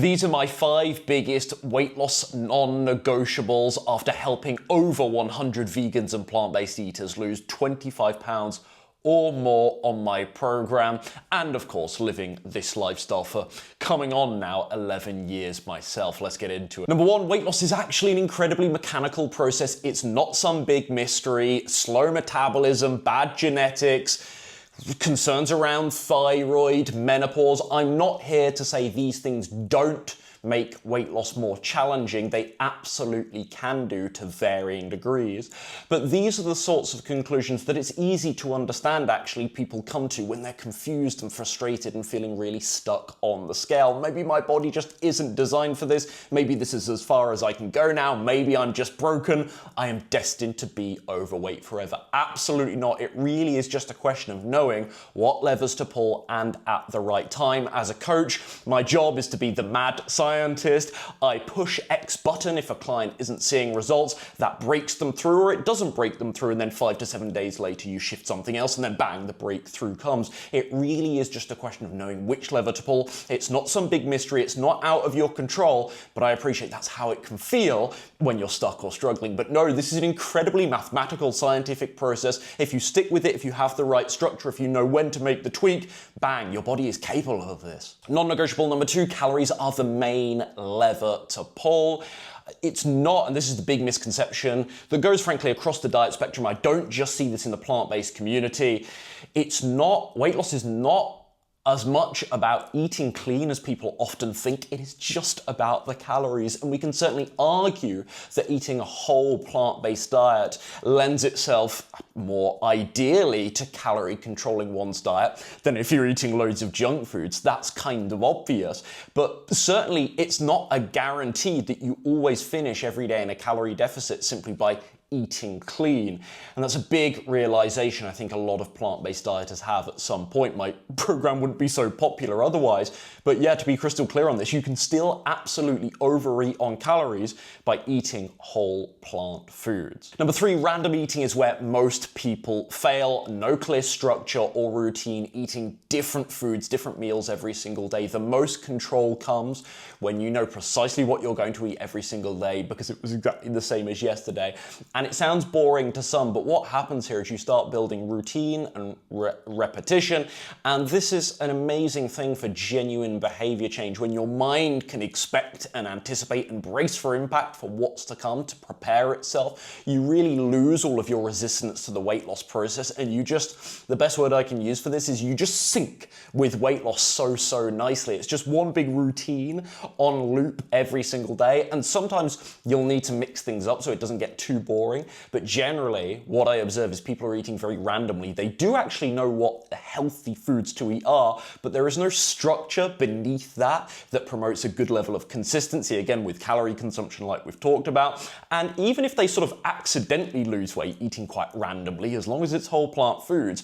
These are my 5 biggest weight loss non-negotiables after helping over 100 vegans and plant-based eaters lose 25 pounds or more on my program, and of course living this lifestyle for coming on now 11 years myself. Let's get into it. Number 1, weight loss is actually an incredibly mechanical process. It's not some big mystery. Slow metabolism, bad genetics, concerns around thyroid, menopause. I'm not here to say these things don't make weight loss more challenging. They absolutely can do to varying degrees. But these are the sorts of conclusions that it's easy to understand actually people come to when they're confused and frustrated and feeling really stuck on the scale. Maybe my body just isn't designed for this. Maybe this is as far as I can go now. Maybe I'm just broken. I am destined to be overweight forever. Absolutely not. It really is just a question of knowing what levers to pull and at the right time. As a coach, my job is to be the mad scientist. I push X button if a client isn't seeing results. That breaks them through, or it doesn't break them through, and then 5 to 7 days later you shift something else and then bang, the breakthrough comes. It really is just a question of knowing which lever to pull. It's not some big mystery. It's not out of your control, but I appreciate that's how it can feel when you're stuck or struggling. But no, this is an incredibly mathematical, scientific process. If you stick with it, if you have the right structure, if you know when to make the tweak, bang, your body is capable of this. Non-negotiable number 2, calories are the main lever to pull. It's not, and this is the big misconception that goes frankly across the diet spectrum. I don't just see this in the plant-based community. It's not, weight loss is not as much about eating clean as people often think. It is just about the calories, and we can certainly argue that eating a whole plant-based diet lends itself more ideally to calorie controlling one's diet than if you're eating loads of junk foods. That's kind of obvious, but certainly it's not a guarantee that you always finish every day in a calorie deficit simply by eating clean. And that's a big realization I think a lot of plant-based dieters have at some point. My program wouldn't be so popular otherwise. But yeah, to be crystal clear on this, you can still absolutely overeat on calories by eating whole plant foods. Number 3, random eating is where most people fail. No clear structure or routine, eating different foods, different meals every single day. The most control comes when you know precisely what you're going to eat every single day because it was exactly the same as yesterday. And it sounds boring to some, but what happens here is you start building routine and repetition. And this is an amazing thing for genuine behavior change. When your mind can expect and anticipate and brace for impact for what's to come, to prepare itself, you really lose all of your resistance to the weight loss process. And you just, the best word I can use for this is you just sync with weight loss so nicely. It's just one big routine on loop every single day. And sometimes you'll need to mix things up so it doesn't get too boring. But generally, what I observe is people are eating very randomly. They do actually know what the healthy foods to eat are, but there is no structure beneath that promotes a good level of consistency, again, with calorie consumption like we've talked about. And even if they sort of accidentally lose weight eating quite randomly, as long as it's whole plant foods,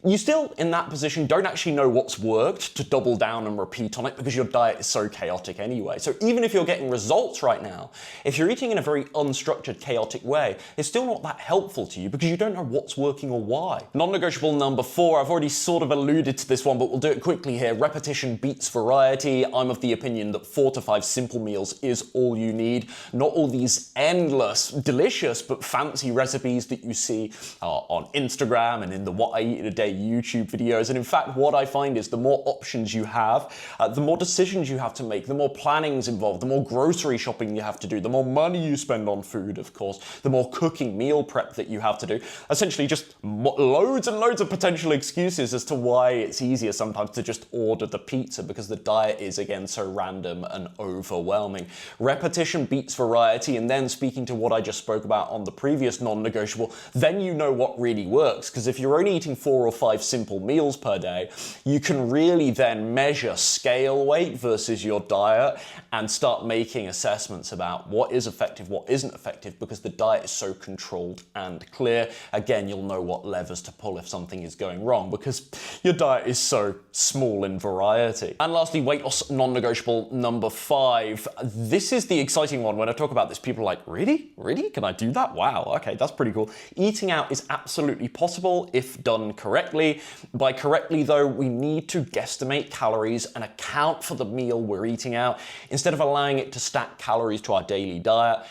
you still, in that position, don't actually know what's worked to double down and repeat on it because your diet is so chaotic anyway. So even if you're getting results right now, if you're eating in a very unstructured, chaotic way, it's still not that helpful to you because you don't know what's working or why. Non-negotiable number 4, I've already sort of alluded to this one, but we'll do it quickly here. Repetition beats variety. I'm of the opinion that 4 to 5 simple meals is all you need. Not all these endless, delicious, but fancy recipes that you see on Instagram and in the What I Eat in a Day YouTube videos. And in fact, what I find is the more options you have, the more decisions you have to make, the more planning's involved, the more grocery shopping you have to do, the more money you spend on food, of course, the more cooking, meal prep that you have to do. Essentially just loads and loads of potential excuses as to why it's easier sometimes to just order the pizza because the diet is, again, so random and overwhelming. Repetition beats variety, and then speaking to what I just spoke about on the previous non-negotiable, then you know what really works, because if you're only eating 4 or 5 simple meals per day, you can really then measure scale weight versus your diet and start making assessments about what is effective, what isn't effective, because the diet is is so controlled and clear. Again, you'll know what levers to pull if something is going wrong because your diet is so small in variety. And lastly, weight loss non-negotiable number 5. This is the exciting one. When I talk about this, people are like, really? Really? Can I do that? Wow, okay, that's pretty cool. Eating out is absolutely possible if done correctly. By correctly though, we need to guesstimate calories and account for the meal we're eating out instead of allowing it to stack calories to our daily diet.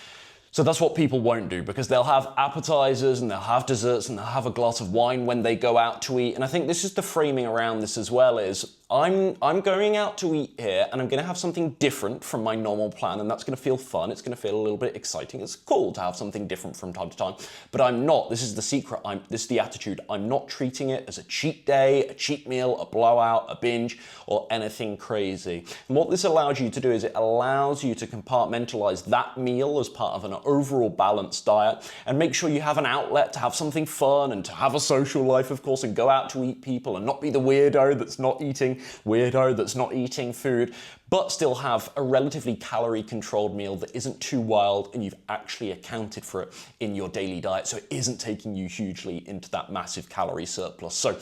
So that's what people won't do, because they'll have appetizers and they'll have desserts and they'll have a glass of wine when they go out to eat. And I think this is the framing around this as well, is I'm going out to eat here and I'm going to have something different from my normal plan, and that's going to feel fun. It's going to feel a little bit exciting. It's cool to have something different from time to time, but I'm not. This is the secret. This is the attitude. I'm not treating it as a cheat day, a cheat meal, a blowout, a binge, or anything crazy. And what this allows you to do is it allows you to compartmentalize that meal as part of an overall balanced diet and make sure you have an outlet to have something fun and to have a social life, of course, and go out to eat people and not be the weirdo that's not eating food, but still have a relatively calorie controlled meal that isn't too wild and you've actually accounted for it in your daily diet, so it isn't taking you hugely into that massive calorie surplus. So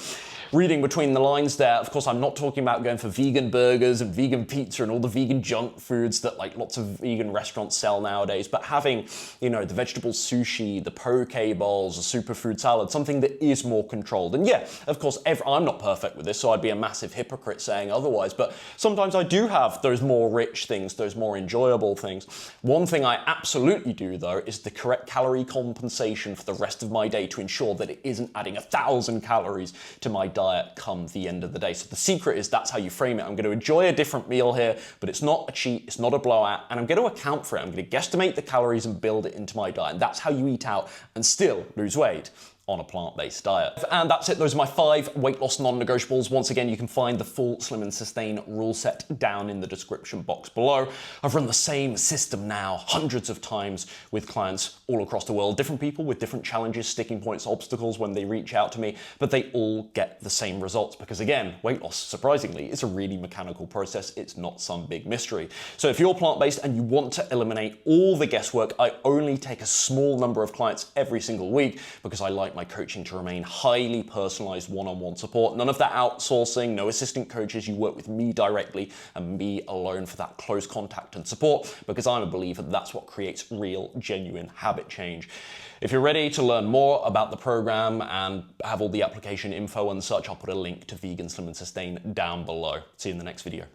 reading between the lines there, of course, I'm not talking about going for vegan burgers and vegan pizza and all the vegan junk foods that like lots of vegan restaurants sell nowadays, but having, you know, the vegetable sushi, the poke bowls, a superfood salad, something that is more controlled. And yeah, of course, I'm not perfect with this, so I'd be a massive hypocrite saying otherwise, but sometimes I do have those more rich things, those more enjoyable things. One thing I absolutely do though is the correct calorie compensation for the rest of my day to ensure that it isn't adding 1,000 calories to my diet come the end of the day. So the secret is that's how you frame it. I'm going to enjoy a different meal here, but it's not a cheat, it's not a blowout, and I'm going to account for it. I'm going to guesstimate the calories and build it into my diet. And that's how you eat out and still lose weight on a plant-based diet. And that's it. Those are my 5 weight loss non-negotiables. Once again, you can find the full Slim and Sustain rule set down in the description box below. I've run the same system now hundreds of times with clients all across the world, different people with different challenges, sticking points, obstacles when they reach out to me, but they all get the same results because again, weight loss, surprisingly, is a really mechanical process. It's not some big mystery. So if you're plant-based and you want to eliminate all the guesswork, I only take a small number of clients every single week because I like my coaching to remain highly personalized one-on-one support. None of that outsourcing, no assistant coaches. You work with me directly and me alone for that close contact and support because I'm a believer that's what creates real, genuine habit change. If you're ready to learn more about the program and have all the application info and such, I'll put a link to Vegan Slim and Sustain down below. See you in the next video.